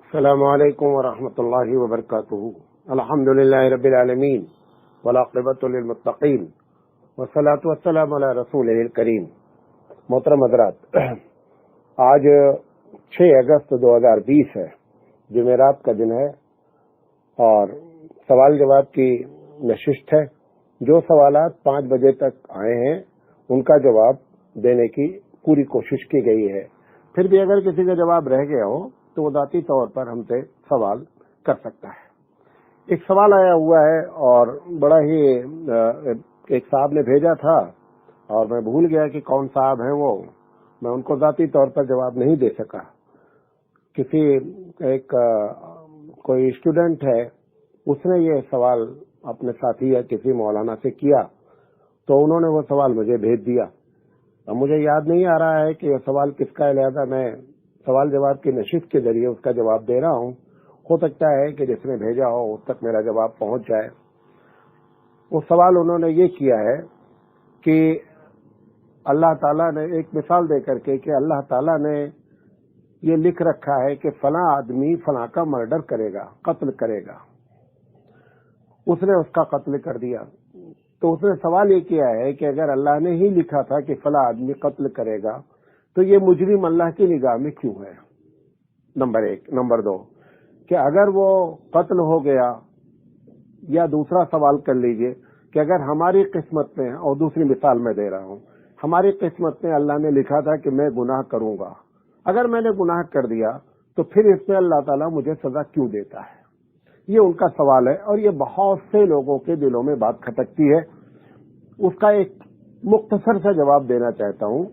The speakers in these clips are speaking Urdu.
السلام علیکم ورحمۃ اللہ وبرکاتہ۔ الحمد للہ رب العالمین والعاقبۃ للمتقین والصلاۃ والسلام علی رسول الکریم۔ محترم حضرات، آج 6 اگست 2020 ہے، جمعرات کا دن ہے اور سوال جواب کی نشست ہے۔ جو سوالات 5 بجے تک آئے ہیں ان کا جواب دینے کی پوری کوشش کی گئی ہے۔ پھر بھی اگر کسی کا جواب رہ گیا ہو تو وہ ذاتی طور پر ہم سے سوال کر سکتا ہے۔ ایک سوال آیا ہوا ہے اور بڑا ہی ایک صاحب نے بھیجا تھا اور میں بھول گیا کہ کون صاحب ہیں وہ، میں ان کو ذاتی طور پر جواب نہیں دے سکا۔ کوئی اسٹوڈنٹ ہے، اس نے یہ سوال اپنے ساتھی یا کسی مولانا سے کیا تو انہوں نے وہ سوال مجھے بھیج دیا۔ اب مجھے یاد نہیں آ رہا ہے کہ یہ سوال کس کا ہے، لہذا میں سوال جواب کی نشست کے ذریعے اس کا جواب دے رہا ہوں۔ ہو سکتا ہے کہ جس نے بھیجا ہو اس تک میرا جواب پہنچ جائے۔ وہ سوال انہوں نے یہ کیا ہے کہ اللہ تعالیٰ نے ایک مثال دے کر کے کہ اللہ تعالیٰ نے یہ لکھ رکھا ہے کہ فلاں آدمی فلاں کا مرڈر کرے گا، قتل کرے گا، اس نے اس کا قتل کر دیا۔ تو اس نے سوال یہ کیا ہے کہ اگر اللہ نے ہی لکھا تھا کہ فلاں آدمی قتل کرے گا تو یہ مجرم اللہ کی نگاہ میں کیوں ہے؟ نمبر 1۔ نمبر 2 کہ اگر وہ قتل ہو گیا، یا دوسرا سوال کر لیجئے کہ اگر ہماری قسمت میں، اور دوسری مثال میں دے رہا ہوں، ہماری قسمت میں اللہ نے لکھا تھا کہ میں گناہ کروں گا، اگر میں نے گناہ کر دیا تو پھر اس میں اللہ تعالیٰ مجھے سزا کیوں دیتا ہے؟ یہ ان کا سوال ہے اور یہ بہت سے لوگوں کے دلوں میں بات کھٹکتی ہے۔ اس کا ایک مختصر سا جواب دینا چاہتا ہوں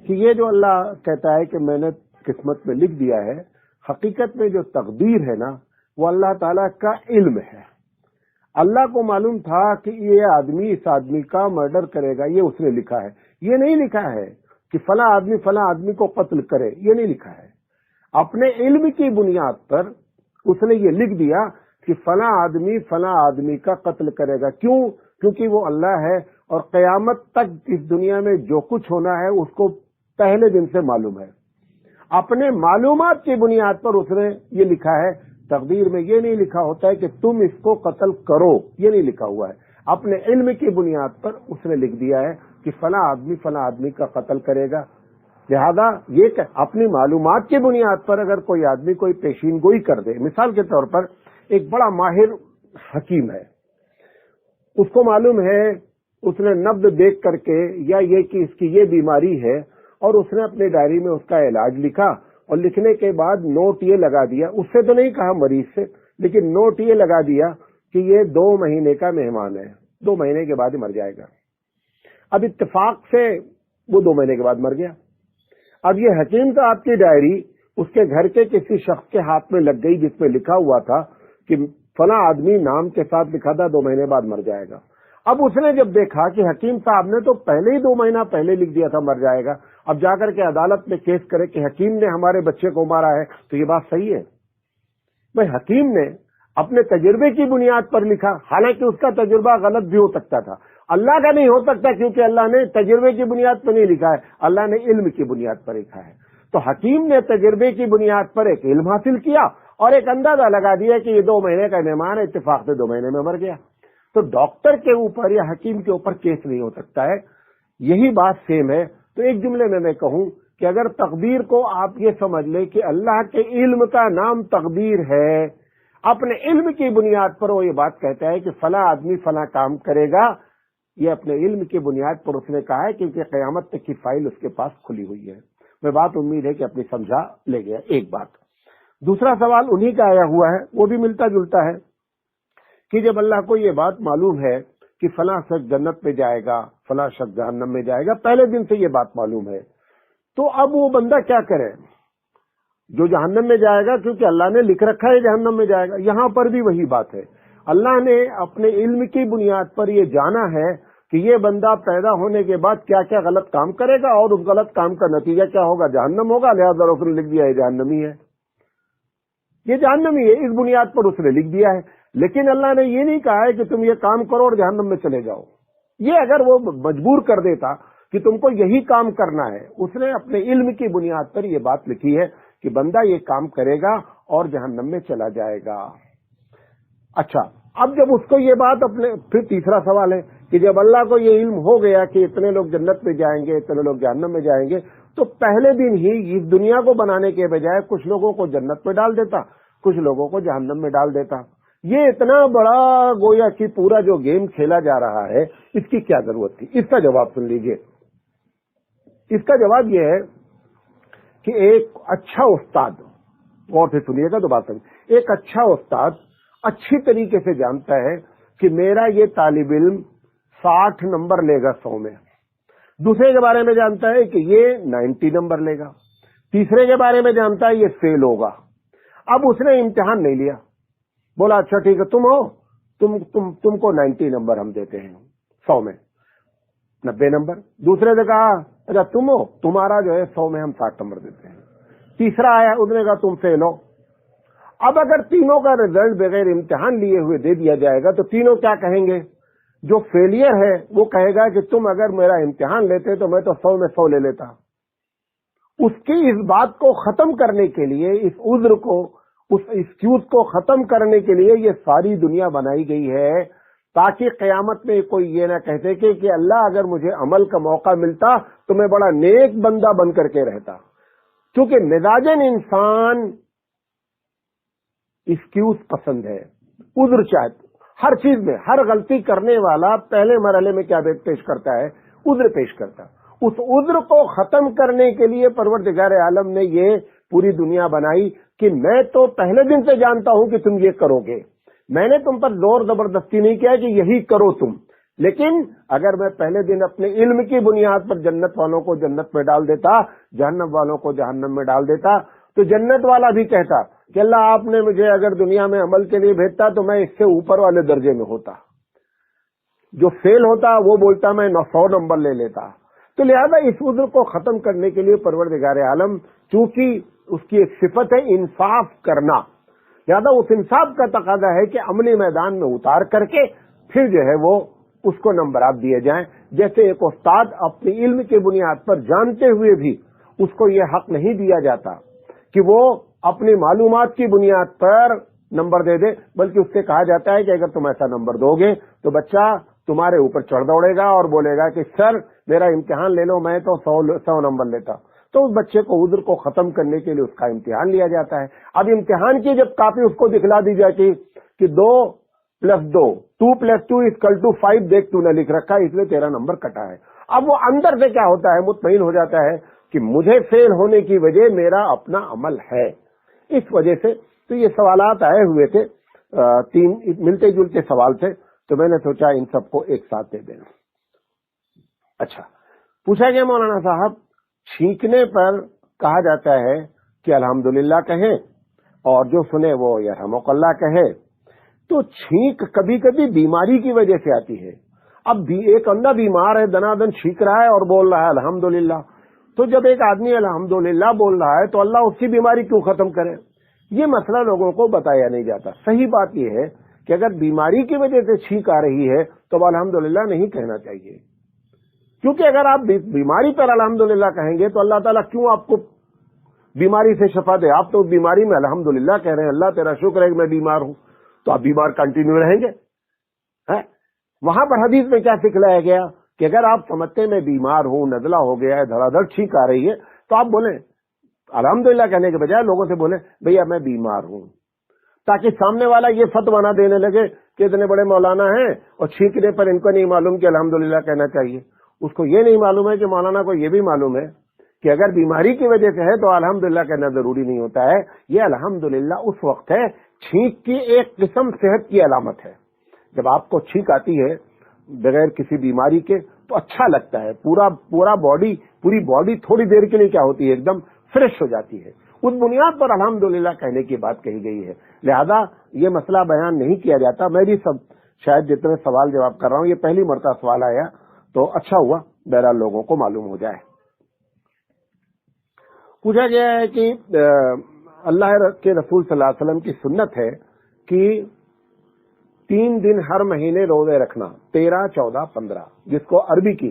کہ یہ جو اللہ کہتا ہے کہ میں نے قسمت میں لکھ دیا ہے، حقیقت میں جو تقدیر ہے نا وہ اللہ تعالیٰ کا علم ہے۔ اللہ کو معلوم تھا کہ یہ آدمی اس آدمی کا مرڈر کرے گا، یہ اس نے لکھا ہے۔ یہ نہیں لکھا ہے کہ فلاں آدمی کو قتل کرے، یہ نہیں لکھا ہے۔ اپنے علم کی بنیاد پر اس نے یہ لکھ دیا کہ فلاں آدمی کا قتل کرے گا۔ کیوں؟ کیونکہ وہ اللہ ہے اور قیامت تک اس دنیا میں جو کچھ ہونا ہے اس کو پہلے دن سے معلوم ہے۔ اپنے معلومات کی بنیاد پر اس نے یہ لکھا ہے۔ تقدیر میں یہ نہیں لکھا ہوتا ہے کہ تم اس کو قتل کرو، یہ نہیں لکھا ہوا ہے۔ اپنے علم کی بنیاد پر اس نے لکھ دیا ہے کہ فلاں آدمی کا قتل کرے گا۔ لہذا یہ کہ اپنی معلومات کی بنیاد پر اگر کوئی آدمی کوئی پیشین گوئی کر دے، مثال کے طور پر ایک بڑا ماہر حکیم ہے، اس کو معلوم ہے، اس نے نبض دیکھ کر کے یا یہ کہ اس کی یہ بیماری ہے، اور اس نے اپنی ڈائری میں اس کا علاج لکھا اور لکھنے کے بعد نوٹ یہ لگا دیا، اس سے تو نہیں کہا مریض سے، لیکن نوٹ یہ لگا دیا کہ یہ 2 مہینے کا مہمان ہے، 2 مہینے کے بعد ہی مر جائے گا۔ اب اتفاق سے وہ 2 مہینے کے بعد مر گیا۔ اب یہ حکیم صاحب کی ڈائری اس کے گھر کے کسی شخص کے ہاتھ میں لگ گئی جس میں لکھا ہوا تھا کہ فلاں آدمی نام کے ساتھ لکھا تھا 2 مہینے بعد مر جائے گا۔ اب اس نے جب دیکھا کہ حکیم صاحب نے تو پہلے ہی 2 مہینہ پہلے لکھ دیا تھا مر جائے گا، اب جا کر کے عدالت میں کیس کرے کہ حکیم نے ہمارے بچے کو مارا ہے، تو یہ بات صحیح ہے؟ بھائی حکیم نے اپنے تجربے کی بنیاد پر لکھا، حالانکہ اس کا تجربہ غلط بھی ہو سکتا تھا، اللہ کا نہیں ہو سکتا، کیونکہ اللہ نے تجربے کی بنیاد پر نہیں لکھا ہے، اللہ نے علم کی بنیاد پر لکھا ہے۔ تو حکیم نے تجربے کی بنیاد پر ایک علم حاصل کیا اور ایک اندازہ لگا دیا کہ یہ 2 مہینے کا مہمان ہے، اتفاق سے 2 مہینے میں مر گیا۔ تو ڈاکٹر کے اوپر یا حکیم کے اوپر کیس نہیں ہو سکتا ہے۔ یہی بات سیم ہے۔ تو ایک جملے میں کہوں کہ اگر تقدیر کو آپ یہ سمجھ لیں کہ اللہ کے علم کا نام تقدیر ہے، اپنے علم کی بنیاد پر وہ یہ بات کہتا ہے کہ فلاں آدمی فلاں کام کرے گا، یہ اپنے علم کی بنیاد پر اس نے کہا ہے کیونکہ قیامت تک کی فائل اس کے پاس کھلی ہوئی ہے۔ میں بات امید ہے کہ اپنی سمجھا لے گیا۔ ایک بات۔ دوسرا سوال انہی کا آیا ہوا ہے، وہ بھی ملتا جلتا ہے کہ جب اللہ کو یہ بات معلوم ہے کہ فلاں شخص جنت میں جائے گا، فلاں شخص جہنم میں جائے گا، پہلے دن سے یہ بات معلوم ہے، تو اب وہ بندہ کیا کرے جو جہنم میں جائے گا؟ کیونکہ اللہ نے لکھ رکھا ہے جہنم میں جائے گا۔ یہاں پر بھی وہی بات ہے، اللہ نے اپنے علم کی بنیاد پر یہ جانا ہے کہ یہ بندہ پیدا ہونے کے بعد کیا کیا غلط کام کرے گا اور اس غلط کام کا نتیجہ کیا ہوگا، جہنم ہوگا، لہذا اس نے لکھ دیا ہے جہنمی ہے، یہ جہنمی ہے، اس بنیاد پر اس نے لکھ دیا ہے۔ لیکن اللہ نے یہ نہیں کہا ہے کہ تم یہ کام کرو اور جہنم میں چلے جاؤ۔ یہ اگر وہ مجبور کر دیتا کہ تم کو یہی کام کرنا ہے، اس نے اپنے علم کی بنیاد پر یہ بات لکھی ہے کہ بندہ یہ کام کرے گا اور جہنم میں چلا جائے گا۔ اچھا، اب جب اس کو یہ بات پھر تیسرا سوال ہے کہ جب اللہ کو یہ علم ہو گیا کہ اتنے لوگ جنت میں جائیں گے، اتنے لوگ جہنم میں جائیں گے، تو پہلے دن ہی اس دنیا کو بنانے کے بجائے کچھ لوگوں کو جنت میں ڈال دیتا، کچھ لوگوں کو جہنم میں ڈال دیتا۔ یہ اتنا بڑا گویا کہ پورا جو گیم کھیلا جا رہا ہے، اس کی کیا ضرورت تھی؟ اس کا جواب سن لیجئے۔ اس کا جواب یہ ہے کہ ایک اچھا استاد، غور سے سنیے گا تو بات سمجھ، ایک اچھا استاد اچھی طریقے سے جانتا ہے کہ میرا یہ طالب علم 60 نمبر لے گا 100 میں، دوسرے کے بارے میں جانتا ہے کہ یہ 90 نمبر لے گا، تیسرے کے بارے میں جانتا ہے یہ فیل ہوگا۔ اب اس نے امتحان نہیں لیا، بولا اچھا ٹھیک ہے تم ہو، تم کو 90 نمبر ہم دیتے ہیں 100 میں، 90 نمبر۔ دوسرے نے کہا اچھا تم ہو، تمہارا جو ہے 100 میں ہم 60 نمبر دیتے ہیں۔ تیسرا آیا، اس نے کہا تم فیل ہو۔ اب اگر تینوں کا رزلٹ بغیر امتحان لیے ہوئے دے دیا جائے گا تو تینوں کیا کہیں گے؟ جو فیلئر ہے وہ کہے گا کہ تم اگر میرا امتحان لیتے تو میں تو 100 میں 100 لے لیتا۔ اس کی اس بات کو ختم کرنے کے لیے، اس عذر کو، اس ایکسکیوز کو ختم کرنے کے لیے یہ ساری دنیا بنائی گئی ہے، تاکہ قیامت میں کوئی یہ نہ کہتے کہ اللہ اگر مجھے عمل کا موقع ملتا تو میں بڑا نیک بندہ بن کر کے رہتا۔ کیونکہ مزاجن انسان ایکسکیوز پسند ہے، عذر چاہتا ہر چیز میں۔ ہر غلطی کرنے والا پہلے مرحلے میں کیا پیش کرتا ہے؟ عذر پیش کرتا۔ اس عذر کو ختم کرنے کے لیے پروردگار عالم نے یہ پوری دنیا بنائی کہ میں تو پہلے دن سے جانتا ہوں کہ تم یہ کرو گے، میں نے تم پر زور زبردستی نہیں کیا کہ یہی کرو تم، لیکن اگر میں پہلے دن اپنے علم کی بنیاد پر جنت والوں کو جنت میں ڈال دیتا، جہنم والوں کو جہنم میں ڈال دیتا، تو جنت والا بھی کہتا کہ اللہ آپ نے مجھے اگر دنیا میں عمل کے لیے بھیجتا تو میں اس سے اوپر والے درجے میں ہوتا۔ جو فیل ہوتا وہ بولتا میں 100 نمبر لے لیتا۔ تو لہذا اس عذر کو ختم کرنے کے لیے پروردگار عالم، چونکہ اس کی ایک صفت ہے انصاف کرنا، لہذا اس انصاف کا تقاضا ہے کہ عملی میدان میں اتار کر کے پھر جو ہے وہ اس کو نمبرات دیے جائیں۔ جیسے ایک استاد اپنی علم کی بنیاد پر جانتے ہوئے بھی اس کو یہ حق نہیں دیا جاتا کہ وہ اپنی معلومات کی بنیاد پر نمبر دے دے، بلکہ اس سے کہا جاتا ہے کہ اگر تم ایسا نمبر دو گے تو بچہ تمہارے اوپر چڑھ دوڑے گا اور بولے گا کہ سر میرا امتحان لے لو، میں تو 100 نمبر لیتا۔ تو اس بچے کو عذر کو ختم کرنے کے لیے اس کا امتحان لیا جاتا ہے۔ اب امتحان کی جب کاپی اس کو دکھلا دی جاتی کہ 2+2 2+2=5، دیکھ تو نے لکھ رکھا ہے اس لیے تیرا نمبر کٹا ہے۔ اب وہ اندر سے کیا ہوتا ہے؟ مطمئن ہو جاتا ہے کہ مجھے فیل ہونے کی وجہ میرا اپنا عمل ہے۔ اس وجہ سے تو یہ سوالات آئے ہوئے تھے، 3 ملتے جلتے سوال تھے، تو میں نے سوچا ان سب کو ایک ساتھ دے دینا۔ اچھا، پوچھا گیا مولانا صاحب چھینکنے پر کہا جاتا ہے کہ الحمدللہ کہیں اور جو سنے وہ یرحمک اللہ کہے، تو چھینک کبھی کبھی بیماری کی وجہ سے آتی ہے۔ اب بھی ایک اندھا بیمار ہے، دنادن چھینک رہا ہے اور بول رہا ہے الحمدللہ، تو جب ایک آدمی الحمدللہ بول رہا ہے تو اللہ اس کی بیماری کیوں ختم کرے؟ یہ مسئلہ لوگوں کو بتایا نہیں جاتا۔ صحیح بات یہ ہے کہ اگر بیماری کی وجہ سے چھینک آ رہی ہے تو الحمدللہ نہیں کہنا چاہیے، کیونکہ اگر آپ بیماری پر الحمدللہ کہیں گے تو اللہ تعالیٰ کیوں آپ کو بیماری سے شفا دے؟ آپ تو بیماری میں الحمدللہ کہہ رہے ہیں، اللہ تیرا شکر ہے کہ میں بیمار ہوں، تو آپ بیمار کنٹینیو رہیں گے۔ وہاں پر حدیث میں کیا سکھلایا گیا کہ اگر آپ سمجھتے میں بیمار ہوں، نزلہ ہو گیا ہے، دھڑا دھڑ چھینک آ رہی ہے، تو آپ بولیں الحمدللہ کہنے کے بجائے لوگوں سے بولیں بھیا میں بیمار ہوں، تاکہ سامنے والا یہ فتویٰ نہ دینے لگے کہ اتنے بڑے مولانا ہیں اور چھینکنے پر ان کو نہیں معلوم کہ الحمدللہ کہنا چاہیے۔ اس کو یہ نہیں معلوم ہے کہ مولانا کو یہ بھی معلوم ہے کہ اگر بیماری کی وجہ سے ہے تو الحمدللہ کہنا ضروری نہیں ہوتا ہے۔ یہ الحمدللہ اس وقت ہے، چھینک کی ایک قسم صحت کی علامت ہے۔ جب آپ کو چھینک آتی ہے بغیر کسی بیماری کے تو اچھا لگتا ہے، پوری باڈی تھوڑی دیر کے لیے کیا ہوتی ہے، ایک دم فریش ہو جاتی ہے۔ اس بنیاد پر الحمدللہ کہنے کی بات کہی گئی ہے، لہذا یہ مسئلہ بیان نہیں کیا جاتا۔ میں بھی شاید جتنے سوال جواب کر رہا ہوں یہ پہلی مرتبہ سوال آیا تو اچھا ہوا بہرحال لوگوں کو معلوم ہو جائے۔ پوچھا گیا ہے کہ اللہ کے رسول صلی اللہ علیہ وسلم کی سنت ہے کہ 3 دن ہر مہینے روزے رکھنا، 13، 14، 15، جس کو عربی کی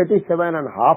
87.5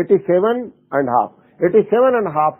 87.5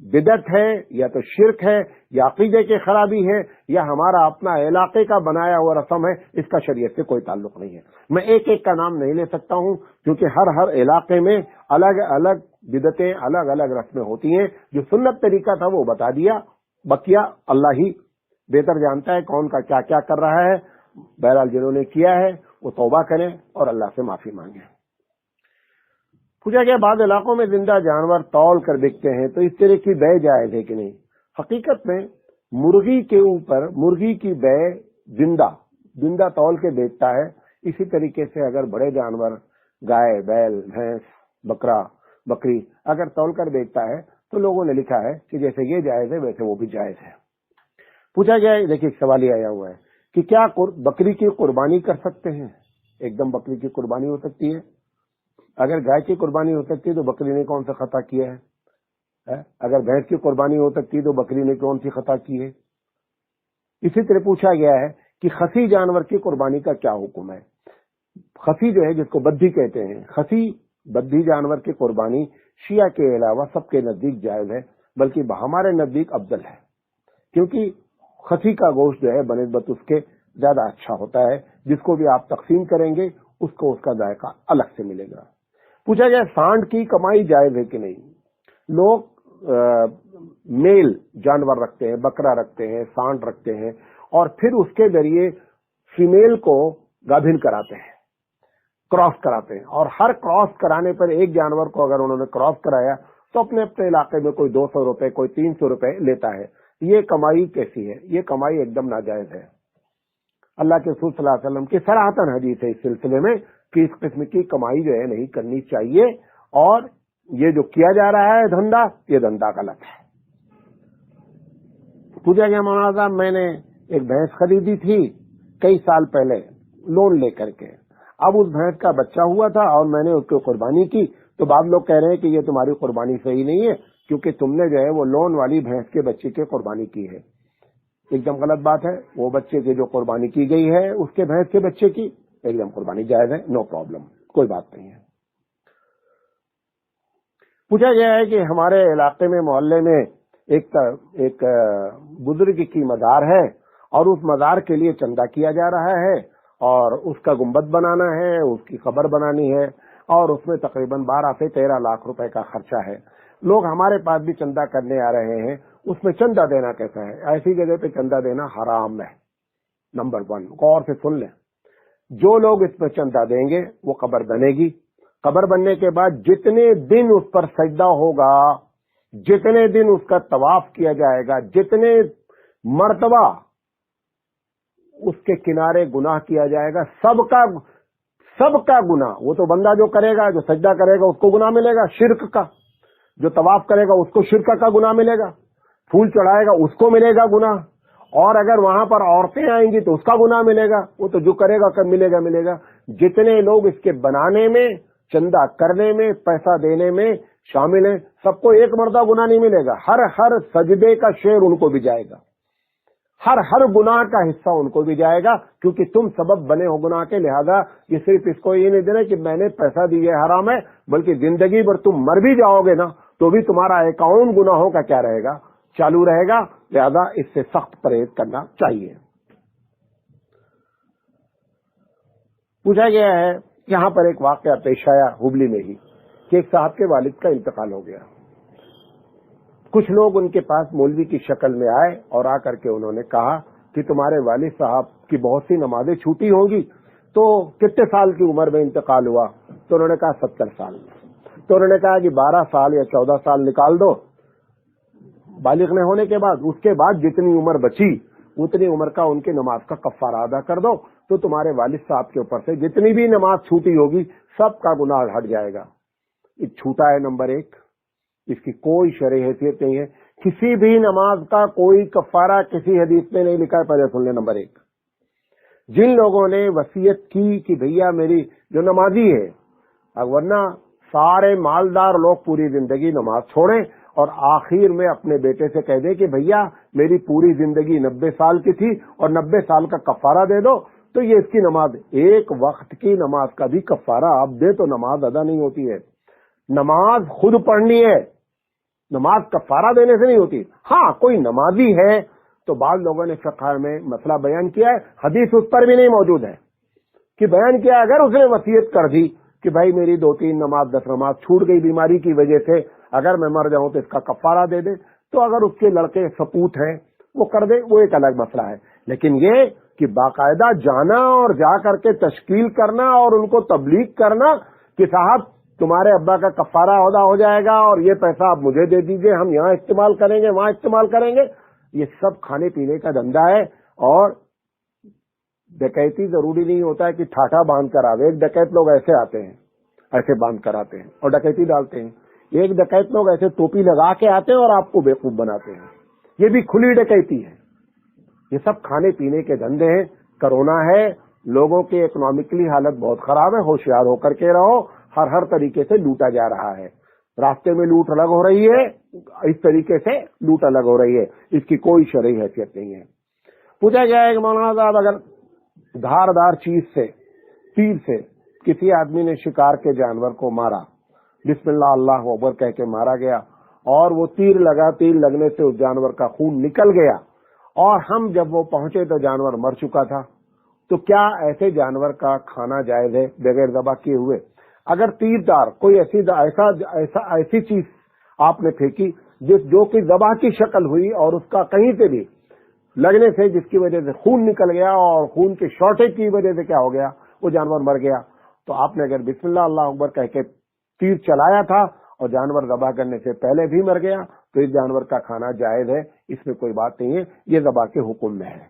بدعت ہے یا تو شرک ہے یا عقیدے کی خرابی ہے یا ہمارا اپنا علاقے کا بنایا ہوا رسم ہے، اس کا شریعت سے کوئی تعلق نہیں ہے۔ میں ایک ایک کا نام نہیں لے سکتا ہوں کیونکہ ہر علاقے میں الگ الگ بدعتیں، الگ الگ رسمیں ہوتی ہیں۔ جو سنت طریقہ تھا وہ بتا دیا، بقیہ اللہ ہی بہتر جانتا ہے کون کا کیا کیا کر رہا ہے۔ بہرحال جنہوں نے کیا ہے وہ توبہ کریں اور اللہ سے معافی مانگیں۔ پوچھا گیا بعض علاقوں میں زندہ جانور تول کر بکتے ہیں تو اس طرح کی بے جائز ہے کہ نہیں؟ حقیقت میں مرغی کے اوپر مرغی کی بے زندہ تول کے بیچتا ہے، اسی طریقے سے اگر بڑے جانور گائے، بیل، بھینس، بکرا، بکری اگر تول کر بیچتا ہے تو لوگوں نے لکھا ہے کہ جیسے یہ جائز ہے ویسے وہ بھی جائز ہے۔ پوچھا گیا ہے، دیکھیے ایک سوال یہ آیا ہوا ہے کہ کیا بکری کی قربانی کر سکتے ہیں؟ ایک دم بکری کی قربانی ہو سکتی ہے۔ اگر گائے کی قربانی ہو سکتی ہے تو بکری نے کون سا خطا کیا ہے؟ اگر بھینس کی قربانی ہو سکتی ہے تو بکری نے کون سی خطا کی ہے؟ اسی طرح پوچھا گیا ہے کہ خسی جانور کی قربانی کا کیا حکم ہے؟ خسی جو ہے جس کو بدھی کہتے ہیں، خسی بدھی جانور کی قربانی شیعہ کے علاوہ سب کے نزدیک جائز ہے، بلکہ ہمارے نزدیک افضل ہے، کیونکہ خسی کا گوشت جو ہے بنسبت اس کے زیادہ اچھا ہوتا ہے۔ جس کو بھی آپ تقسیم کریں گے اس کو اس کا ذائقہ الگ سے ملے گا۔ پوچھا گیا سانڈ کی کمائی جائز ہے کہ نہیں؟ لوگ میل جانور رکھتے ہیں، بکرا رکھتے ہیں، سانڈ رکھتے ہیں، اور پھر اس کے ذریعے فیمیل کو گابھن کراتے ہیں، کراس کراتے ہیں، اور ہر کراس کرانے پر ایک جانور کو اگر انہوں نے کراس کرایا تو اپنے اپنے علاقے میں کوئی 200 روپے کوئی 300 روپے لیتا ہے۔ یہ کمائی کیسی ہے؟ یہ کمائی ایک دم ناجائز ہے۔ اللہ کے رسول صلی اللہ علیہ وسلم کی صراحتاً حدیث ہے اس سلسلے میں کہ اس قسم کی کمائی جو ہے نہیں کرنی چاہیے، اور یہ جو کیا جا رہا ہے دھندا، یہ دھندا غلط ہے۔ پوچھا گیا مولانا صاحب میں نے ایک بھینس خریدی تھی کئی سال پہلے لون لے کر کے، اب اس بھینس کا بچہ ہوا تھا اور میں نے اس کو قربانی کی، تو بعض لوگ کہہ رہے ہیں کہ یہ تمہاری قربانی صحیح نہیں ہے کیونکہ تم نے جو ہے وہ لون والی بھینس کے بچے کی قربانی کی ہے۔ ایک دم غلط بات ہے۔ وہ بچے کی جو قربانی کی گئی ہے اس کے بھینس کے بچے کی ایک دم قربانی جائز ہے، نو پرابلم، کوئی بات نہیں ہے۔ پوچھا گیا ہے کہ ہمارے علاقے میں محلے میں ایک بزرگ کی مزار ہے اور اس مزار کے لیے چندہ کیا جا رہا ہے اور اس کا گنبد بنانا ہے، اس کی قبر بنانی ہے، اور اس میں تقریباً 12 سے 13 لاکھ روپے کا خرچہ ہے۔ لوگ ہمارے پاس بھی چندہ کرنے آ رہے ہیں، اس میں چندہ دینا کیسا ہے؟ ایسی جگہ پہ چندہ دینا حرام ہے۔ نمبر 1 غور سے سن لیں، جو لوگ اس میں چندہ دیں گے وہ قبر بنے گی، قبر بننے کے بعد جتنے دن اس پر سجدہ ہوگا، جتنے دن اس کا طواف کیا جائے گا، جتنے مرتبہ اس کے کنارے گناہ کیا جائے گا، سب کا گناہ، وہ تو بندہ جو کرے گا، جو سجدہ کرے گا اس کو گناہ ملے گا شرک کا، جو طواف کرے گا اس کو شرک کا گناہ ملے گا، پھول چڑھائے گا اس کو ملے گا گناہ، اور اگر وہاں پر عورتیں آئیں گی تو اس کا گناہ ملے گا، وہ تو جو کرے گا کب ملے گا۔ جتنے لوگ اس کے بنانے میں، چندہ کرنے میں، پیسہ دینے میں شامل ہیں، سب کو ایک مرتبہ گناہ نہیں ملے گا، ہر سجدے کا شیئر ان کو بھی جائے گا، ہر گناہ کا حصہ ان کو بھی جائے گا، کیونکہ تم سبب بنے ہو گناہ کے، لہذا یہ صرف اس کو یہ نہیں دینا کہ میں نے پیسہ دیا حرام ہے، بلکہ زندگی بھر تم مر بھی جاؤ گے نا تو بھی تمہارا اکاؤنٹ گناہوں کا کیا رہے گا؟ چالو رہے گا، لہذا اس سے سخت پرہیز کرنا چاہیے۔ پوچھا گیا ہے یہاں پر ایک واقعہ پیش آیا ہبلی میں ہی کہ ایک صاحب کے والد کا انتقال ہو گیا۔ کچھ لوگ ان کے پاس مولوی کی شکل میں آئے اور آ کر کے انہوں نے کہا کہ تمہارے والد صاحب کی بہت سی نمازیں چھوٹی ہوں گی، تو کتنے سال کی عمر میں انتقال ہوا؟ تو انہوں نے کہا 70 سال۔ تو انہوں نے کہا کہ 12 سال یا 14 سال نکال دو بالغ نہ ہونے کے بعد، اس کے بعد جتنی عمر بچی اتنی عمر کا ان کی نماز کا کفارہ ادا کر دو، تو تمہارے والد صاحب کے اوپر سے جتنی بھی نماز چھوٹی ہوگی سب کا گناہ ہٹ جائے گا۔ یہ چھوٹا ہے نمبر 1، اس کی کوئی شرعی حیثیت نہیں ہے، کسی بھی نماز کا کوئی کفارہ کسی حدیث میں نہیں لکھا ہے۔ پہلے سن لیں، نمبر 1، جن لوگوں نے وصیت کی کہ بھیا میری جو نمازی ہے، ورنہ سارے مالدار لوگ پوری زندگی نماز چھوڑیں اور آخر میں اپنے بیٹے سے کہہ دیں کہ بھیا میری پوری زندگی 90 سال کی تھی اور 90 سال کا کفارہ دے دو، تو یہ اس کی نماز، ایک وقت کی نماز کا بھی کفارہ آپ دے تو نماز ادا نہیں ہوتی ہے۔ نماز خود پڑھنی ہے، نماز کفارہ دینے سے نہیں ہوتی. ہاں کوئی نمازی ہے تو بعض لوگوں نے فقہ میں مسئلہ بیان کیا ہے, حدیث اس پر بھی نہیں موجود ہے کہ بیان کیا اگر اس نے وصیت کر دی کہ بھائی میری 2-3 نماز 10 نماز چھوٹ گئی بیماری کی وجہ سے, اگر میں مر جاؤں تو اس کا کفارہ دے دے, تو اگر اس کے لڑکے سپوت ہیں وہ کر دے, وہ ایک الگ مسئلہ ہے. لیکن یہ کہ باقاعدہ جانا اور جا کر کے تشکیل کرنا اور ان کو تبلیغ کرنا کہ صاحب تمہارے ابا کا کفارہ ادا ہو جائے گا اور یہ پیسہ آپ مجھے دے دیجئے, ہم یہاں استعمال کریں گے وہاں استعمال کریں گے, یہ سب کھانے پینے کا دھندا ہے. اور ڈکیتی ضروری نہیں ہوتا ہے کہ ٹھاٹھا باندھ کر آوے. ایک ڈکیت لوگ ایسے آتے ہیں, ایسے باندھ کر آتے ہیں اور ڈکیتی ڈالتے ہیں. ایک ڈکیت لوگ ایسے ٹوپی لگا کے آتے ہیں اور آپ کو بیوقوف بناتے ہیں. یہ بھی کھلی ڈکیتی ہے. یہ سب کھانے پینے کے دھندے ہیں. کرونا ہے, لوگوں کی اکنامکلی حالت بہت خراب ہے, ہوشیار ہو کر کے رہو. ہر طریقے سے لوٹا جا رہا ہے. راستے میں لوٹ الگ ہو رہی ہے, اس طریقے سے لوٹ الگ ہو رہی ہے. اس کی کوئی شرعی حیثیت نہیں ہے. پوچھا گیا ہے کہ مولانا صاحب اگر دھاردار چیز سے, تیر سے کسی آدمی نے شکار کے جانور کو مارا, بسم اللہ اللہ اکبر کہہ کے مارا گیا اور وہ تیر لگا, تیر لگنے سے اس جانور کا خون نکل گیا اور ہم جب وہ پہنچے تو جانور مر چکا تھا, تو کیا ایسے جانور کا کھانا جائز ہے بغیر ذبح کیے ہوئے؟ اگر تیر دار کوئی ایسی چیز آپ نے پھینکی جو کہ ذبح کی شکل ہوئی اور اس کا کہیں سے بھی لگنے سے جس کی وجہ سے خون نکل گیا اور خون کے شارٹیج کی وجہ سے کیا ہو گیا, وہ جانور مر گیا, تو آپ نے اگر بسم اللہ اللہ اکبر کہہ کے تیر چلایا تھا اور جانور ذبح کرنے سے پہلے بھی مر گیا تو اس جانور کا کھانا جائز ہے, اس میں کوئی بات نہیں ہے, یہ ذبح کے حکم میں ہے.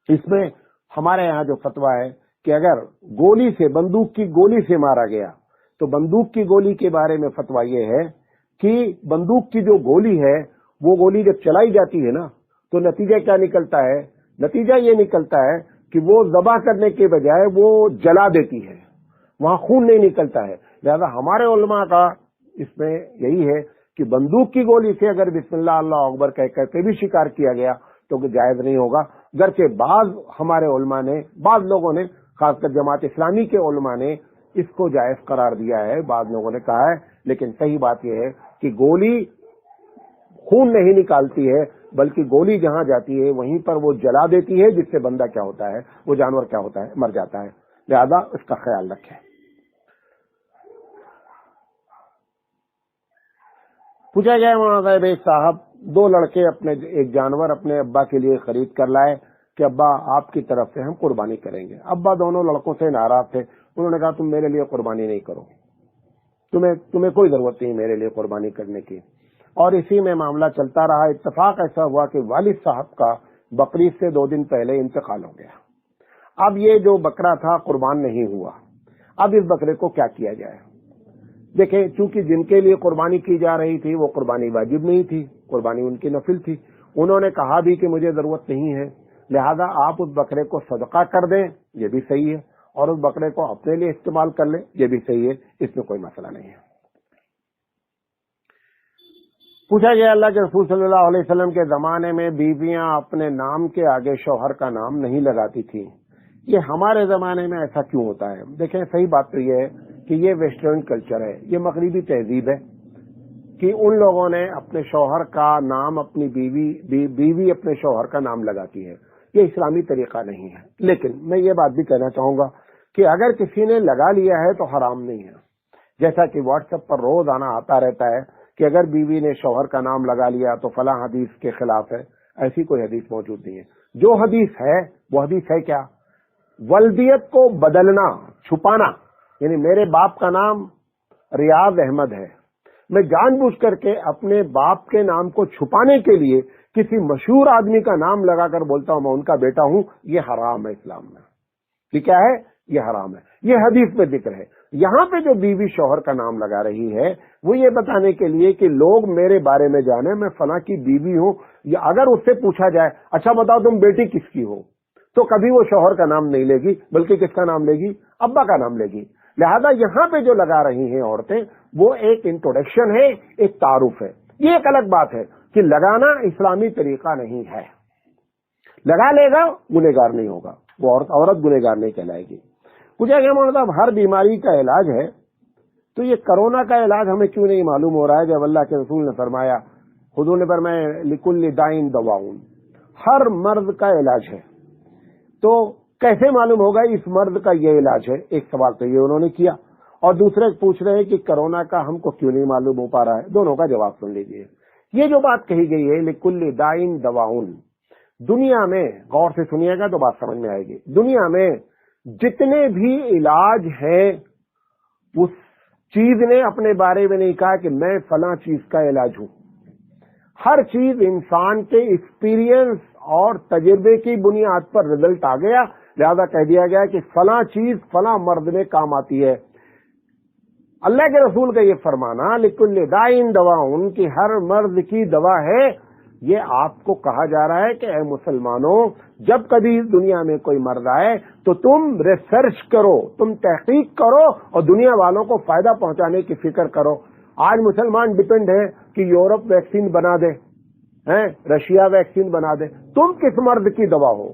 اس میں ہمارے یہاں جو فتویٰ ہے کہ اگر گولی سے, بندوق کی گولی سے مارا گیا تو بندوق کی گولی کے بارے میں فتویٰ یہ ہے کہ بندوق کی جو گولی ہے وہ گولی جب چلائی جاتی ہے نا تو نتیجہ کیا نکلتا ہے؟ نتیجہ یہ نکلتا ہے کہ وہ ذبح کرنے کے بجائے وہ جلا دیتی ہے, وہاں خون نہیں نکلتا ہے. لہذا ہمارے علماء کا اس میں یہی ہے کہ بندوق کی گولی سے اگر بسم اللہ اللہ اکبر کہہ کر کے بھی شکار کیا گیا تو جائز نہیں ہوگا. گرچہ بعض ہمارے علماء نے, بعض لوگوں نے, خاص کر جماعت اسلامی کے علماء نے اس کو جائز قرار دیا ہے, بعض لوگوں نے کہا ہے, لیکن صحیح بات یہ ہے کہ گولی خون نہیں نکالتی ہے بلکہ گولی جہاں جاتی ہے وہیں پر وہ جلا دیتی ہے, جس سے بندہ کیا ہوتا ہے, وہ جانور کیا ہوتا ہے, مر جاتا ہے. لہذا اس کا خیال رکھیں. پوچھا گیا مولانا صاحب 2 لڑکے اپنے ایک جانور اپنے ابا کے لیے خرید کر لائے کہ ابا آپ کی طرف سے ہم قربانی کریں گے. ابا دونوں لڑکوں سے ناراض تھے, انہوں نے کہا تم میرے لیے قربانی نہیں کرو, تمہیں کوئی ضرورت نہیں میرے لیے قربانی کرنے کی. اور اسی میں معاملہ چلتا رہا. اتفاق ایسا ہوا کہ والد صاحب کا بقرعید سے 2 دن پہلے انتقال ہو گیا. اب یہ جو بکرا تھا قربان نہیں ہوا. اب اس بکرے کو کیا کیا جائے؟ دیکھیں, چونکہ جن کے لیے قربانی کی جا رہی تھی وہ قربانی واجب نہیں تھی, قربانی ان کی نفل تھی. انہوں نے کہا بھی کہ مجھے ضرورت نہیں ہے, لہذا آپ اس بکرے کو صدقہ کر دیں, یہ بھی صحیح ہے, اور اس بکرے کو اپنے لیے استعمال کر لیں, یہ بھی صحیح ہے, اس میں کوئی مسئلہ نہیں ہے. پوچھا گیا اللہ کے رسول صلی اللہ علیہ وسلم کے زمانے میں بیویاں اپنے نام کے آگے شوہر کا نام نہیں لگاتی تھیں, یہ ہمارے زمانے میں ایسا کیوں ہوتا ہے؟ دیکھیں, صحیح بات تو یہ ہے کہ یہ ویسٹرن کلچر ہے, یہ مغربی تہذیب ہے کہ ان لوگوں نے اپنے شوہر کا نام اپنی بیوی اپنے شوہر کا نام لگاتی ہے. یہ اسلامی طریقہ نہیں ہے. لیکن میں یہ بات بھی کہنا چاہوں گا کہ اگر کسی نے لگا لیا ہے تو حرام نہیں ہے. جیسا کہ واٹس ایپ پر روز آنا آتا رہتا ہے کہ اگر بیوی نے شوہر کا نام لگا لیا تو فلاں حدیث کے خلاف ہے. ایسی کوئی حدیث موجود نہیں ہے. جو حدیث ہے وہ حدیث ہے کیا؟ ولدیت کو بدلنا, چھپانا. یعنی میرے باپ کا نام ریاض احمد ہے, میں جان بوجھ کر کے اپنے باپ کے نام کو چھپانے کے لیے کسی مشہور آدمی کا نام لگا کر بولتا ہوں میں ان کا بیٹا ہوں, یہ حرام ہے اسلام میں. یہ کیا ہے؟ یہ حرام ہے. یہ حدیث میں ذکر ہے. یہاں پہ جو بیوی شوہر کا نام لگا رہی ہے وہ یہ بتانے کے لیے کہ لوگ میرے بارے میں جانے میں فلاں کی بیوی ہوں. یا اگر اس سے پوچھا جائے اچھا بتاؤ تم بیٹی کس کی ہو, تو کبھی وہ شوہر کا نام نہیں لے گی بلکہ کس کا نام لے گی؟ ابا کا نام لے گی. لہذا یہاں پہ جو لگا رہی ہیں عورتیں وہ ایک انٹروڈکشن ہے, ایک تعارف ہے. یہ ایک الگ بات ہے کہ لگانا اسلامی طریقہ نہیں ہے. لگا لے گا گنہگار نہیں ہوگا, وہ عورت گنہگار نہیں کہلائے گی. پوچھا گیا مولانا صاحب ہر بیماری کا علاج ہے تو یہ کرونا کا علاج ہمیں کیوں نہیں معلوم ہو رہا ہے جب اللہ کے رسول نے فرمایا، حضور نے فرمایا لکل دائن دواؤن، ہر مرض کا علاج ہے. تو کیسے معلوم ہوگا اس مرض کا یہ علاج ہے؟ ایک سوال تو یہ انہوں نے کیا، اور دوسرے پوچھ رہے ہیں کہ کرونا کا ہم کو کیوں نہیں معلوم ہو پا رہا ہے. دونوں کا جواب سن لیجیے. یہ جو بات کہی گئی ہے لکل دائن دواؤن، دنیا میں غور سے سنیے گا تو بات سمجھ میں آئے گی. دنیا میں جتنے بھی علاج ہیں اس چیز نے اپنے بارے میں نہیں کہا کہ میں فلاں چیز کا علاج ہوں. ہر چیز انسان کے ایکسپیرینس اور تجربے کی بنیاد پر رزلٹ آ گیا، لہذا کہہ دیا گیا کہ فلاں چیز فلاں مرض میں کام آتی ہے. اللہ کے رسول کا یہ فرمانا لکل دائن دواؤن کی ہر مرض کی دوا ہے، یہ آپ کو کہا جا رہا ہے کہ اے مسلمانوں، جب کبھی دنیا میں کوئی مرض آئے تو تم ریسرچ کرو، تم تحقیق کرو اور دنیا والوں کو فائدہ پہنچانے کی فکر کرو. آج مسلمان ڈیپینڈ ہے کہ یورپ ویکسین بنا دے، رشیا ویکسین بنا دے. تم کس مرض کی دوا ہو؟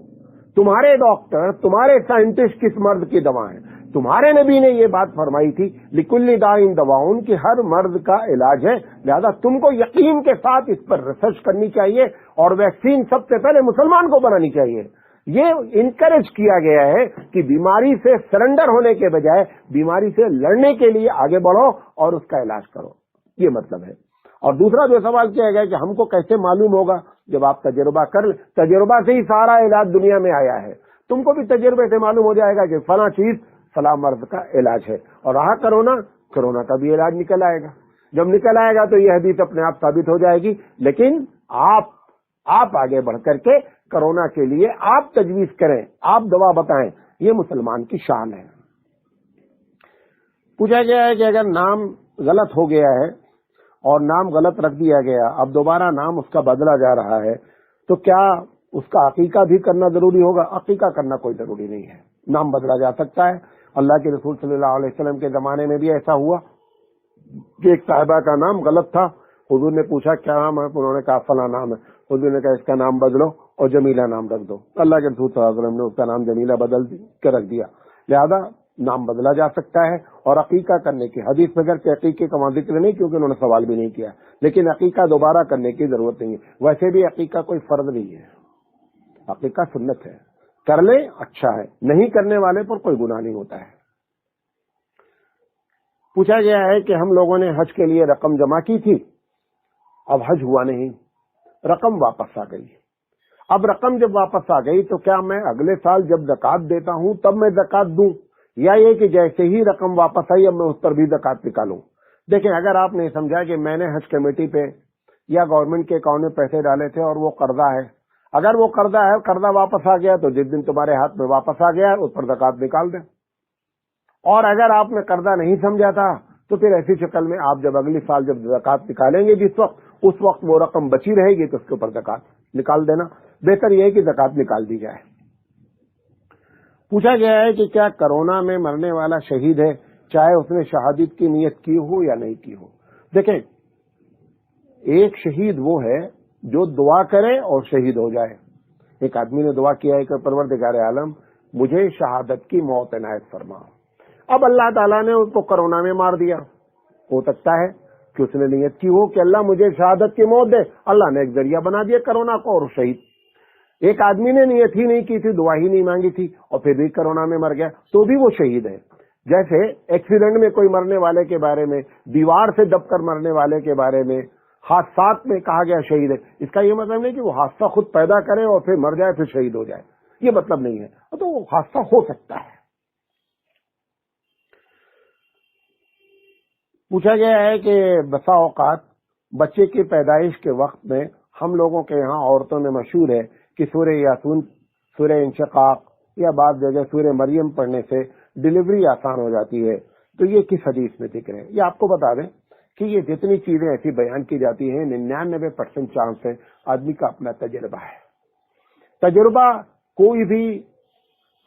تمہارے ڈاکٹر، تمہارے سائنٹسٹ کس مرض کی دوا ہیں؟ تمہارے نبی نے یہ بات فرمائی تھی لکل دائن دواؤن کی ہر مرض کا علاج ہے، لہذا تم کو یقین کے ساتھ اس پر ریسرچ کرنی چاہیے اور ویکسین سب سے پہلے مسلمان کو بنانی چاہیے. یہ انکریج کیا گیا ہے کہ بیماری سے سرنڈر ہونے کے بجائے بیماری سے لڑنے کے لیے آگے بڑھو اور اس کا علاج کرو. یہ مطلب ہے. اور دوسرا جو سوال کیا گیا کہ ہم کو کیسے معلوم ہوگا؟ جب آپ تجربہ کر لیں، تجربہ سے ہی سارا علاج دنیا میں آیا ہے. تم کو بھی تجربے سے معلوم ہو جائے گا کہ فلاں چیز فلاں مرض کا علاج ہے. اور رہا کرونا کا بھی علاج نکل آئے گا. جب نکل آئے گا تو یہ حدیث اپنے آپ ثابت ہو جائے گی. لیکن آپ آگے بڑھ کر کے کرونا کے لیے آپ تجویز کریں، آپ دوا بتائیں، یہ مسلمان کی شان ہے. پوچھا گیا ہے کہ اگر نام غلط ہو گیا ہے اور نام غلط رکھ دیا گیا، اب دوبارہ نام اس کا بدلا جا رہا ہے، تو کیا اس کا عقیقہ بھی کرنا ضروری ہوگا؟ عقیقہ کرنا کوئی ضروری نہیں ہے، نام بدلا جا سکتا ہے. اللہ کے رسول صلی اللہ علیہ وسلم کے زمانے میں بھی ایسا ہوا کہ ایک صاحبہ کا نام غلط تھا. حضور نے پوچھا کیا نام ہے؟ انہوں نے کہا فلاں نام ہے. حضور نے کہا اس کا نام بدلو اور جمیلہ نام رکھ دو. اللہ کے رسول صلی اللہ علیہ وسلم نے اس کا نام جمیلہ بدل کے رکھ دیا. لہذا نام بدلا جا سکتا ہے. اور عقیقہ کرنے کی حدیث میں کے عقیقے کا ذکر نہیں، کیونکہ انہوں نے سوال بھی نہیں کیا، لیکن عقیقہ دوبارہ کرنے کی ضرورت نہیں ہے. ویسے بھی عقیقہ کوئی فرض نہیں ہے، عقیقہ سنت ہے. کر لیں اچھا ہے، نہیں کرنے والے پر کوئی گناہ نہیں ہوتا ہے. پوچھا گیا ہے کہ ہم لوگوں نے حج کے لیے رقم جمع کی تھی، اب حج ہوا نہیں، رقم واپس آ گئی. اب رقم جب واپس آ گئی تو کیا میں اگلے سال جب زکوٰۃ دیتا ہوں تب میں زکوٰۃ دوں، یا یہ کہ جیسے ہی رقم واپس آئی اب میں اس پر بھی زکوٰۃ نکالوں؟ دیکھیں، اگر آپ نے سمجھا کہ میں نے حج کمیٹی پہ یا گورنمنٹ کے اکاؤنٹ میں پیسے ڈالے تھے اور وہ قرضہ ہے، اگر وہ قرضہ ہے، قرضہ واپس آ گیا تو جس دن تمہارے ہاتھ میں واپس آ گیا اس پر زکوٰۃ نکال دیں. اور اگر آپ نے قرضہ نہیں سمجھا تھا تو پھر ایسی شکل میں آپ جب اگلی سال جب زکوٰۃ نکالیں گے جس وقت، اس وقت وہ رقم بچی رہے گی تو اس کے اوپر زکوٰۃ نکال دینا. بہتر یہ ہے کہ زکوٰۃ نکال دی جائے. پوچھا گیا ہے کہ کیا کرونا میں مرنے والا شہید ہے چاہے اس نے شہادت کی نیت کی ہو یا نہیں کی ہو؟ دیکھیں، ایک شہید وہ ہے جو دعا کرے اور شہید ہو جائے. ایک آدمی نے دعا کیا ہے کہ پروردگار عالم مجھے شہادت کی موت عنایت فرما. اب اللہ تعالیٰ نے اس کو کرونا میں مار دیا. ہو سکتا ہے کہ اس نے نیت کی ہو کہ اللہ مجھے شہادت کی موت دے، اللہ نے ایک ذریعہ بنا دیا کرونا کو اور شہید. ایک آدمی نے نیت ہی نہیں کی تھی، دعا ہی نہیں مانگی تھی اور پھر بھی کرونا میں مر گیا تو بھی وہ شہید ہے. جیسے ایکسیڈنٹ میں کوئی مرنے والے کے بارے میں، دیوار سے دب کر مرنے والے کے بارے میں، حادثات میں کہا گیا شہید ہے، اس کا یہ مطلب نہیں کہ وہ حادثہ خود پیدا کرے اور پھر مر جائے پھر شہید ہو جائے، یہ مطلب نہیں ہے. تو وہ حادثہ ہو سکتا ہے. پوچھا گیا ہے کہ بسا اوقات بچے کی پیدائش کے وقت میں ہم لوگوں کے یہاں عورتوں میں مشہور ہے کہ سورہ یاسین، سورہ انشقاق یا بعض جگہ سورہ مریم پڑھنے سے ڈلیوری آسان ہو جاتی ہے. تو یہ کس حدیث میں ذکر ہے؟ یہ آپ کو بتا دیں کہ یہ جتنی چیزیں ایسی بیان کی جاتی ہیں 99% چانس ہے آدمی کا اپنا تجربہ ہے. تجربہ کوئی بھی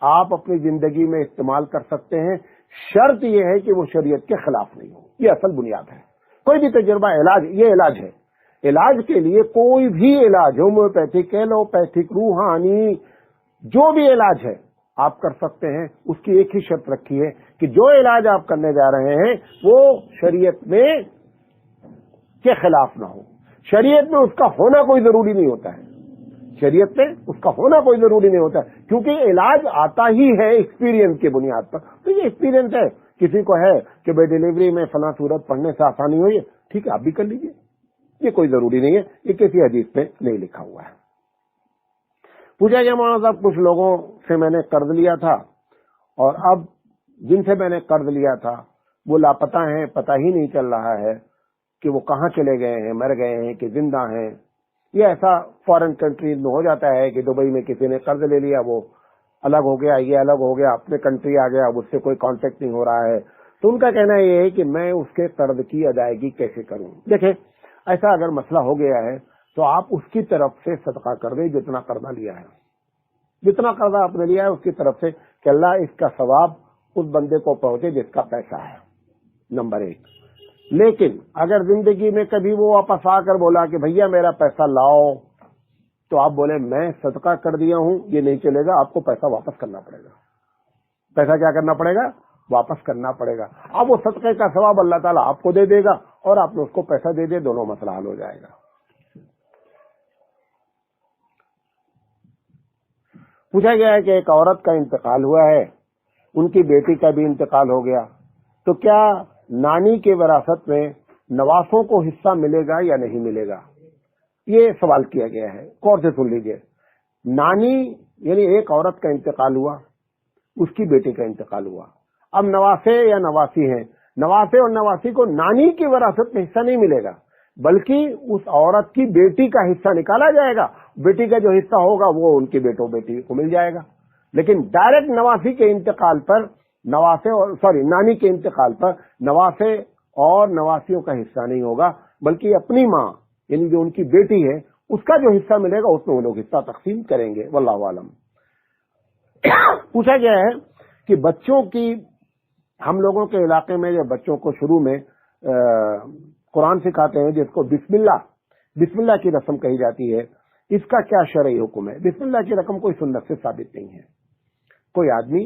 آپ اپنی زندگی میں استعمال کر سکتے ہیں، شرط یہ ہے کہ وہ شریعت کے خلاف نہیں ہو. یہ اصل بنیاد ہے. کوئی بھی تجربہ علاج، یہ علاج ہے. علاج کے لیے کوئی بھی علاج، ہومیوپیتھک، ایلوپیتھک، روحانی، جو بھی علاج ہے آپ کر سکتے ہیں. اس کی ایک ہی شرط رکھی ہے کہ جو علاج آپ کرنے جا رہے ہیں وہ شریعت میں کے خلاف نہ ہو. شریعت میں اس کا ہونا کوئی ضروری نہیں ہوتا ہے. شریعت میں اس کا ہونا کوئی ضروری نہیں ہوتا ہے کیونکہ علاج آتا ہی ہے ایکسپیرینس کی بنیاد پر. تو یہ ایکسپیرینس ہے. کسی کو ہے کہ بھائی ڈلیوری میں فلاں صورت پڑھنے سے آسانی ہوئی ہے, ٹھیک ہے آپ بھی کر لیجیے, یہ کوئی ضروری نہیں ہے, یہ کسی حدیث پہ نہیں لکھا ہوا ہے. پوچھا گیا مولانا صاحب کچھ لوگوں سے میں نے قرض لیا تھا اور اب جن سے میں نے قرض لیا تھا وہ لاپتہ ہیں, پتہ ہی نہیں چل رہا ہے کہ وہ کہاں چلے گئے ہیں, مر گئے ہیں کہ زندہ ہیں. یہ ایسا فارن کنٹریز میں ہو جاتا ہے کہ دبئی میں کسی نے قرض لے لیا, وہ الگ ہو گیا, یہ الگ ہو گیا, اپنے کنٹری آ گیا, اب اس سے کوئی کانٹیکٹ نہیں ہو رہا ہے. تو ان کا کہنا یہ ہے کہ میں اس کے قرض کی ادائیگی کیسے کروں. دیکھیں ایسا اگر مسئلہ ہو گیا ہے تو آپ اس کی طرف سے صدقہ کر دیں جتنا قرضہ لیا ہے, جتنا قرضہ آپ نے لیا ہے اس کی طرف سے, کہ اللہ اس کا ثواب اس بندے کو پہنچے جس کا پیسہ ہے, نمبر 1. لیکن اگر زندگی میں کبھی وہ واپس آ کر بولا کہ بھیا میرا پیسہ لاؤ, تو آپ بولے میں صدقہ کر دیا ہوں, یہ نہیں چلے گا, آپ کو پیسہ واپس کرنا پڑے گا. پیسہ کیا کرنا پڑے گا؟ واپس کرنا پڑے گا. اب وہ صدقے کا ثواب اللہ تعالیٰ آپ کو دے دے گا اور آپ نے اس کو پیسہ دے دے, دونوں مسئلہ حل ہو جائے گا. پوچھا گیا ہے کہ ایک عورت کا انتقال ہوا ہے, ان کی بیٹی کا بھی انتقال ہو گیا, تو کیا نانی کے وراثت میں نواسوں کو حصہ ملے گا یا نہیں ملے گا؟ یہ سوال کیا گیا ہے, غور سے سن لیجیے. نانی یعنی ایک عورت کا انتقال ہوا, اس کی بیٹی کا انتقال ہوا, اب نواسے یا نواسی ہیں, نواسے اور نواسی کو نانی کی وراثت میں حصہ نہیں ملے گا بلکہ اس عورت کی بیٹی کا حصہ نکالا جائے گا. بیٹی کا جو حصہ ہوگا وہ ان کی بیٹوں بیٹی کو مل جائے گا. لیکن ڈائریکٹ نواسی کے انتقال پر نانی کے انتقال پر نواسے اور نواسیوں کا حصہ نہیں ہوگا بلکہ اپنی ماں یعنی جو ان کی بیٹی ہے اس کا جو حصہ ملے گا اس میں وہ لوگ حصہ تقسیم کریں گے. واللہ عالم. پوچھا گیا ہے کہ بچوں کی, ہم لوگوں کے علاقے میں جب بچوں کو شروع میں قرآن سکھاتے ہیں جس کو بسم اللہ کی رسم کہی جاتی ہے, اس کا کیا شرعی حکم ہے؟ بسم اللہ کی رقم کوئی سنت سے ثابت نہیں ہے. کوئی آدمی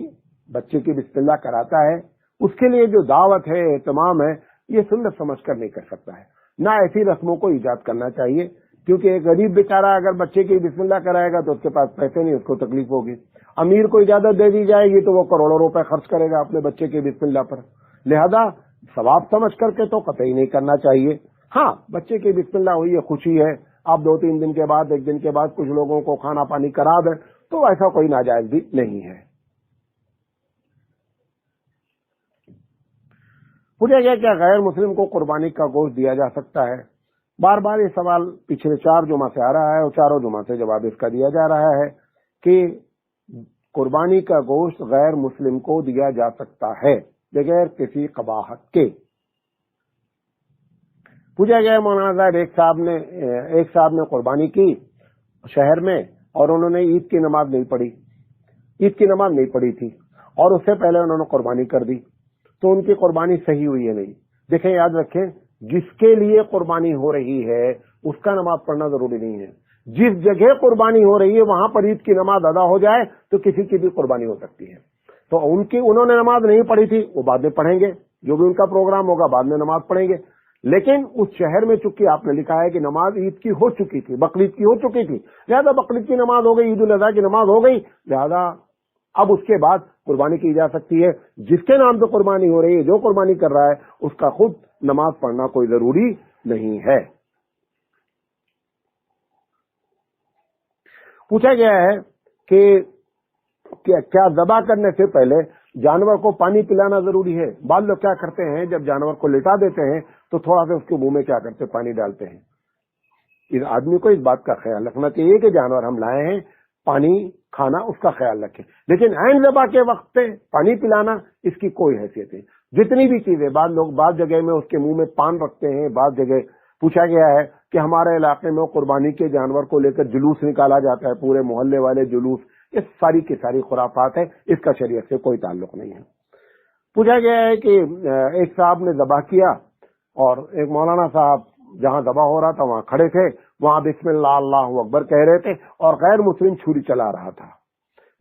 بچے کی بسم اللہ کراتا ہے, اس کے لیے جو دعوت ہے, اہتمام ہے, یہ سنت سمجھ کر نہیں کر سکتا ہے. نہ ایسی رسموں کو ایجاد کرنا چاہیے کیونکہ ایک غریب بیچارہ اگر بچے کی بسم اللہ کرائے گا تو اس کے پاس پیسے نہیں, اس کو تکلیف ہوگی. امیر کو اجازت دے دی جائے گی تو وہ کروڑوں روپے خرچ کرے گا اپنے بچے کے بسم اللہ پر. لہذا ثواب سمجھ کر کے تو قطعی نہیں کرنا چاہیے. ہاں بچے کی بسم اللہ ہوئی ہے, خوشی ہے, آپ 2-3 دن کے بعد, 1 دن کے بعد کچھ لوگوں کو کھانا پانی کرا دیں تو ایسا کوئی ناجائز بھی نہیں ہے. پوچھا گیا کیا غیر مسلم کو قربانی کا گوشت دیا جا سکتا ہے؟ بار بار یہ سوال پچھلے 4 جمعہ سے آ رہا ہے اور چاروں جمعہ سے جواب اس کا دیا جا رہا ہے کہ قربانی کا گوشت غیر مسلم کو دیا جا سکتا ہے بغیر کسی قباحت کے. پوچھا گیا مولانا صاحب ایک صاحب نے قربانی کی شہر میں اور انہوں نے عید کی نماز نہیں پڑھی تھی اور اس سے پہلے انہوں نے قربانی کر دی, تو ان کی قربانی صحیح ہوئی ہے نہیں؟ دیکھیں یاد رکھیں, جس کے لیے قربانی ہو رہی ہے اس کا نماز پڑھنا ضروری نہیں ہے. جس جگہ قربانی ہو رہی ہے وہاں پر عید کی نماز ادا ہو جائے تو کسی کی بھی قربانی ہو سکتی ہے. تو انہوں نے نماز نہیں پڑھی تھی, وہ بعد میں پڑھیں گے, جو بھی ان کا پروگرام ہوگا بعد میں نماز پڑھیں گے. لیکن اس شہر میں چونکہ آپ نے لکھا ہے کہ نماز عید کی ہو چکی تھی, بقرعید کی ہو چکی تھی, لہذا بقرعید کی نماز ہو گئی, عید الاضحیٰ کی نماز ہو گئی, لہذا اب اس کے بعد قربانی کی جا سکتی ہے. جس کے نام پہ قربانی ہو رہی ہے, جو قربانی کر رہا ہے, اس کا خود نماز پڑھنا کوئی ضروری نہیں ہے. پوچھا گیا ہے کہ کیا ذبح کرنے سے پہلے جانور کو پانی پلانا ضروری ہے؟ بعض لوگ کیا کرتے ہیں, جب جانور کو لٹا دیتے ہیں تو تھوڑا سا اس کے منہ میں کیا کرتے ہیں, پانی ڈالتے ہیں. اس آدمی کو اس بات کا خیال رکھنا چاہیے کہ جانور ہم لائے ہیں, پانی کھانا اس کا خیال رکھیں, لیکن عین ذبح کے وقت پہ پانی پلانا اس کی کوئی حیثیت نہیں. جتنی بھی چیزیں, بعض جگہ میں اس کے منہ میں پان رکھتے ہیں, بعض جگہ پوچھا گیا ہے کہ ہمارے علاقے میں قربانی کے جانور کو لے کر جلوس نکالا جاتا ہے, پورے محلے والے جلوس, یہ ساری کی ساری خرافات ہے, اس کا شریعت سے کوئی تعلق نہیں ہے. پوچھا گیا ہے کہ ایک صاحب نے ذبح کیا اور ایک مولانا صاحب جہاں ذبح ہو رہا تھا وہاں کھڑے تھے, وہاں بسم اللہ اللہ اکبر کہہ رہے تھے اور غیر مسلم چھری چلا رہا تھا.